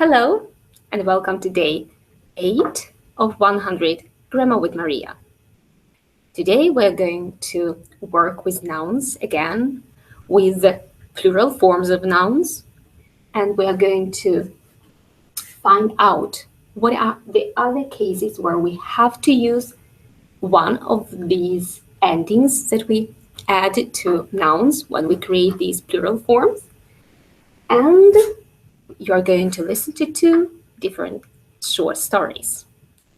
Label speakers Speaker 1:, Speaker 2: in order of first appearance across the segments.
Speaker 1: Hello and welcome to day 8 of 100 Grammar with Mariia. Today we're going to work with nouns again, with plural forms of nouns, and we are going to find out what are the other cases where we have to use one of these endings that we add to nouns when we create these plural forms. And you are going to listen to 2 different short stories,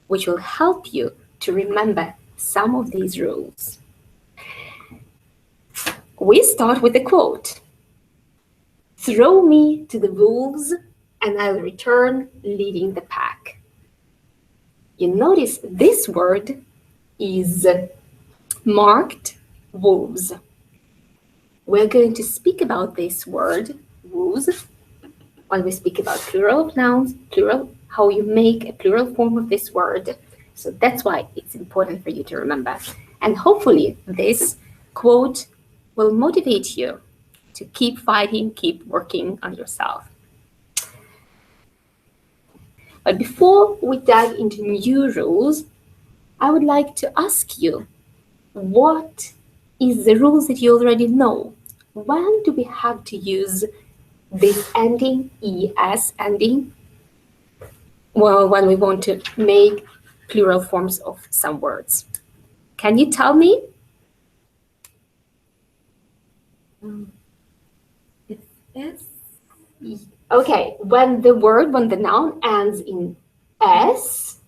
Speaker 1: which will help you to remember some of these rules. We start with a quote. "Throw me to the wolves and I'll return leading the pack." You notice this word is marked wolves. We're going to speak about this word, wolves, when we speak about plural of nouns, how you make a plural form of this word. So that's why it's important for you to remember. And hopefully this quote will motivate you to keep fighting, keep working on yourself. But before we dive into new rules, I would like to ask you, what is the rules that you already know? When do we have to use this ending, es ending? Well, when we want to make plural forms of some words. Can you tell me?
Speaker 2: It's S.
Speaker 1: Okay, when the noun ends in S.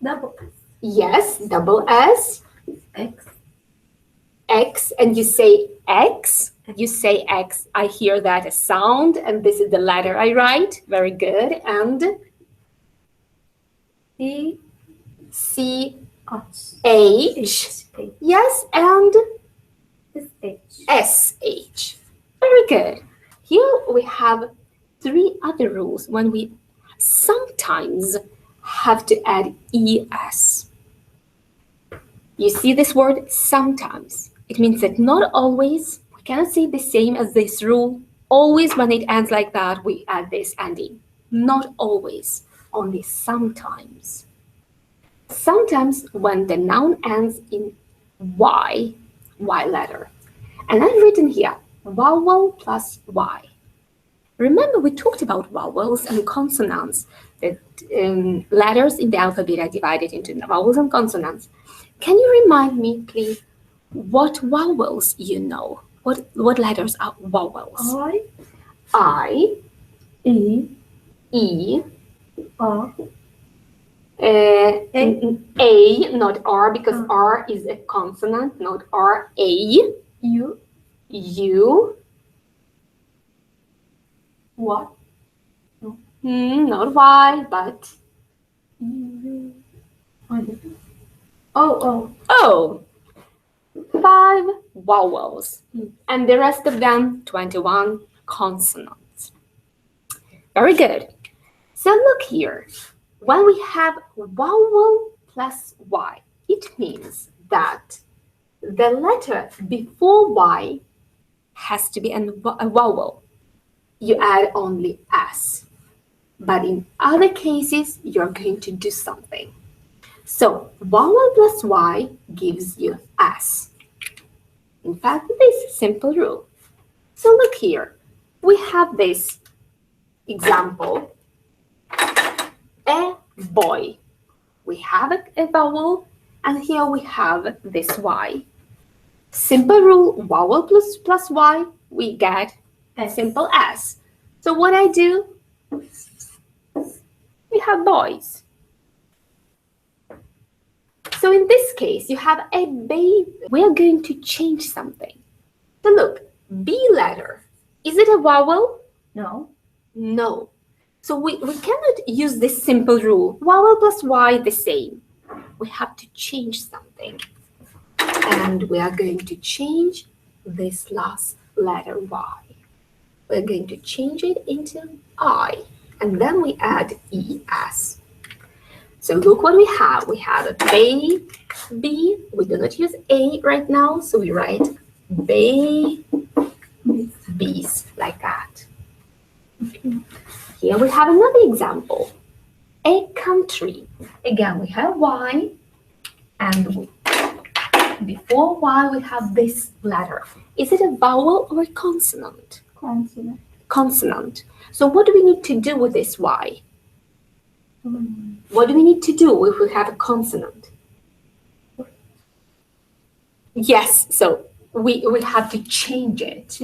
Speaker 2: Double S.
Speaker 1: Yes, double S.
Speaker 2: X.
Speaker 1: X, and you say X. You say X. I hear that a sound, and this is the letter I write. Very good. And
Speaker 2: E.
Speaker 1: C
Speaker 2: H.
Speaker 1: Yes, and
Speaker 2: S.
Speaker 1: SH. Very good. Here we have 3 other rules when we sometimes have to add ES. You see this word sometimes. It means that not always, we cannot say the same as this rule. Always when it ends like that, we add this ending. Not always, only sometimes. Sometimes when the noun ends in Y letter. And I've written here, vowel plus Y. Remember, we talked about vowels and consonants, that letters in the alphabet are divided into vowels and consonants. Can you remind me, please, what vowels you know? What letters are vowels? I, E,
Speaker 2: R.
Speaker 1: A, not R, because R is a consonant, not R. A, U,
Speaker 2: What?
Speaker 1: Not Y, but O. 5 vowels, and the rest of them 21 consonants. Very good. So look here. When we have vowel plus Y, it means that the letter before Y has to be a vowel. You add only S. But in other cases, you're going to do something. So vowel plus Y gives you S. In fact, this simple rule. So look here. We have this example. A boy. We have a vowel, and here we have this Y. Simple rule, vowel plus Y, we get a simple S. So what I do, we have boys. So in this case, you have a baby. We are going to change something. So look, B letter, is it a vowel?
Speaker 2: No.
Speaker 1: No. So we cannot use this simple rule, vowel plus Y the same. We have to change something. And we are going to change this last letter Y. We're going to change it into I, and then we add ES. So look what we have. We have a baby. We do not use A right now, so we write babies like that. Here we have another example. A country. Again, we have Y, and before Y we have this letter. Is it a vowel or a consonant?
Speaker 2: Consonant.
Speaker 1: Consonant. So what do we need to do with this Y? What do we need to do if we have a consonant? Yes, so we have to change it.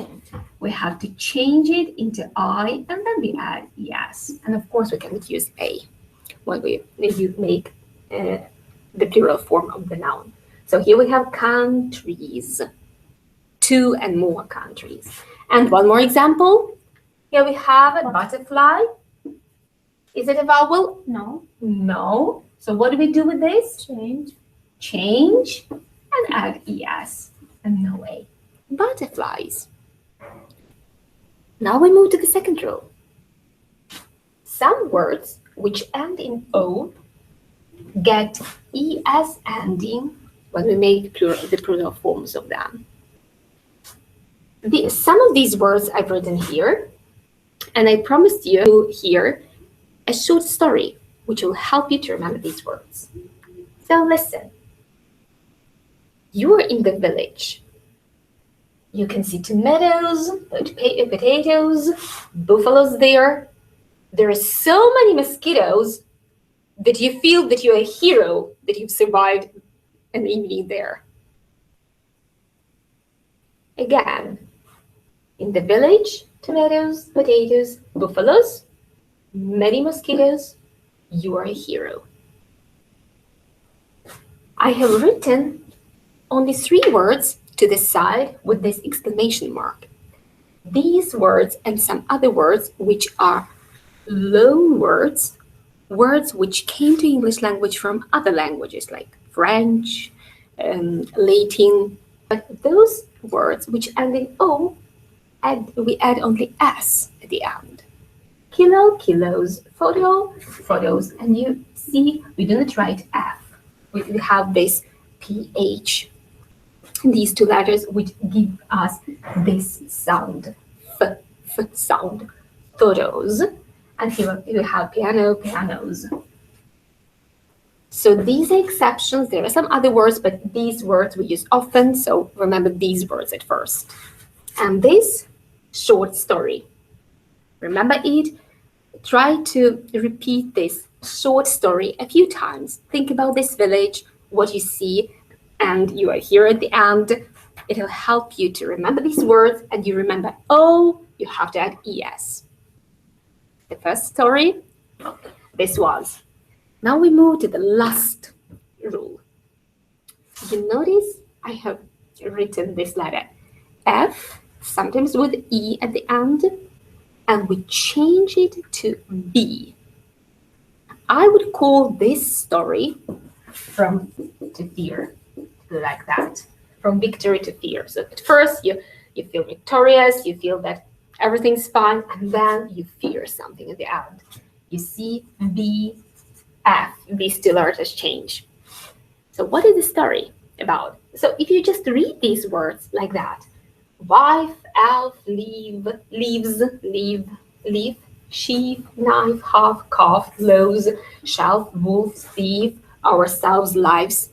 Speaker 1: We have to change it into I, and then we add ES. And of course we can use A when you make the plural form of the noun. So here we have countries, 2 and more countries. And one more example. Here we have a butterfly. Is it a vowel?
Speaker 2: No.
Speaker 1: No. So what do we do with this?
Speaker 2: Change.
Speaker 1: Change and add ES and no A. Butterflies. Now we move to the second rule. Some words which end in O get ES ending when we make the plural forms of them. Some of these words I've written here, and I promised you here a short story which will help you to remember these words. So listen. You are in the village. You can see tomatoes, potatoes, buffaloes there. There are so many mosquitoes that you feel that you're a hero, that you've survived an evening there. Again, in the village, tomatoes, potatoes, buffaloes, many mosquitoes, you are a hero. I have written only 3 words to the side with this exclamation mark. These words and some other words which are loan words, words which came to English language from other languages like French, Latin. But those words which end in O, we add only S at the end. Kilo, kilos, photo, photos, and you see we do not write F. We have this PH. These 2 letters which give us this sound, F sound, photos. And here you have piano, pianos. So these are exceptions. There are some other words, but these words we use often, so remember these words at first. And this short story. Remember it. Try to repeat this short story a few times. Think about this village, what you see, and you are here at the end. It'll help you to remember these words, and you remember, oh, you have to add ES. The first story, this was. Now we move to the last rule. You notice I have written this letter F, sometimes with E at the end, and we change it to B. I would call this story from to fear, like that, from victory to fear. So at first you feel victorious, you feel that everything's fine, and then you fear something at the end. You see B, F, these 2 letters change. So what is the story about? So if you just read these words like that, wife, elf, leave, leaves, leave, leaf, sheep, knife, half, calf, lows, shelf, wolf, thief, ourselves, lives.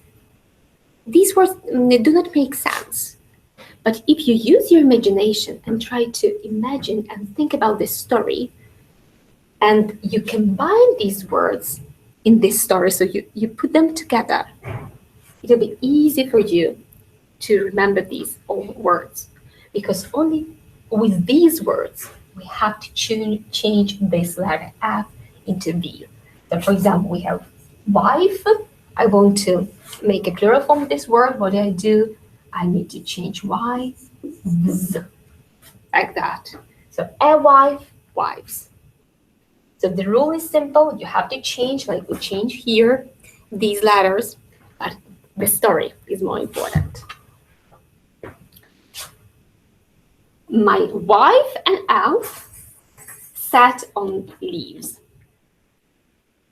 Speaker 1: These words do not make sense. But if you use your imagination and try to imagine and think about this story, and you combine these words in this story, so you put them together, it'll be easy for you to remember these old words. Because only with these words, we have to change this letter F into B. So for example, we have wife. I want to make a plural form of this word. What do? I need to change Y, Z, like that. So a wife, wives. So the rule is simple. You have to change, like we change here, these letters, but the story is more important. My wife and elf sat on leaves.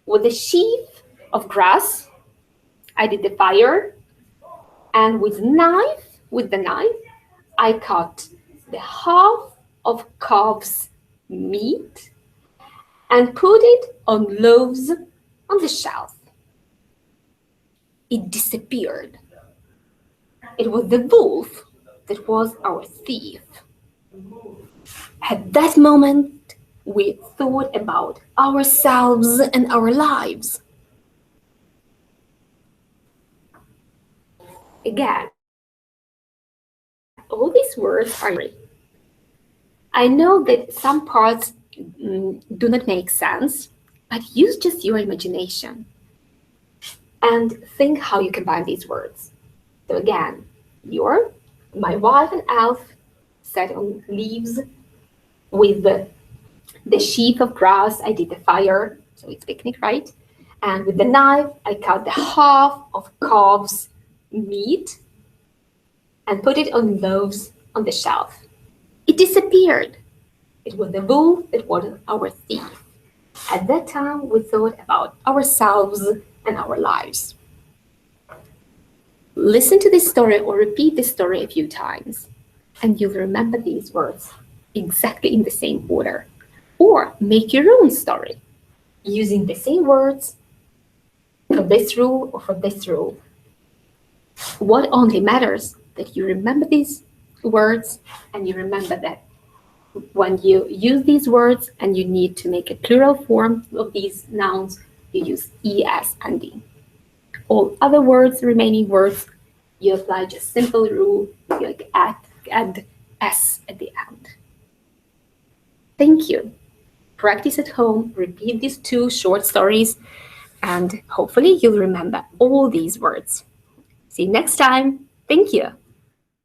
Speaker 1: With a sheaf of grass, I did the fire, and with the knife, I cut the half of calf's meat and put it on loaves on the shelf. It disappeared. It was the wolf that was our thief. At that moment, we thought about ourselves and our lives. Again, all these words are. I know that some parts do not make sense, but use just your imagination and think how you combine these words. So again, my wife and Alf sat on leaves with the sheaf of grass. I did the fire, so it's picnic, right? And with the knife, I cut the half of calf's meat and put it on loaves on the shelf. It disappeared. It was the wolf that was our thief. At that time, we thought about ourselves and our lives. Listen to this story or repeat this story a few times, and you'll remember these words exactly in the same order. Or make your own story using the same words for this rule or for this rule. What only matters that you remember these words and you remember that when you use these words and you need to make a plural form of these nouns, you use es ending. All other words, remaining words, you apply just simple rule, like add s at the end. Thank you. Practice at home, repeat these 2 short stories, and hopefully you'll remember all these words. See you next time. Thank you.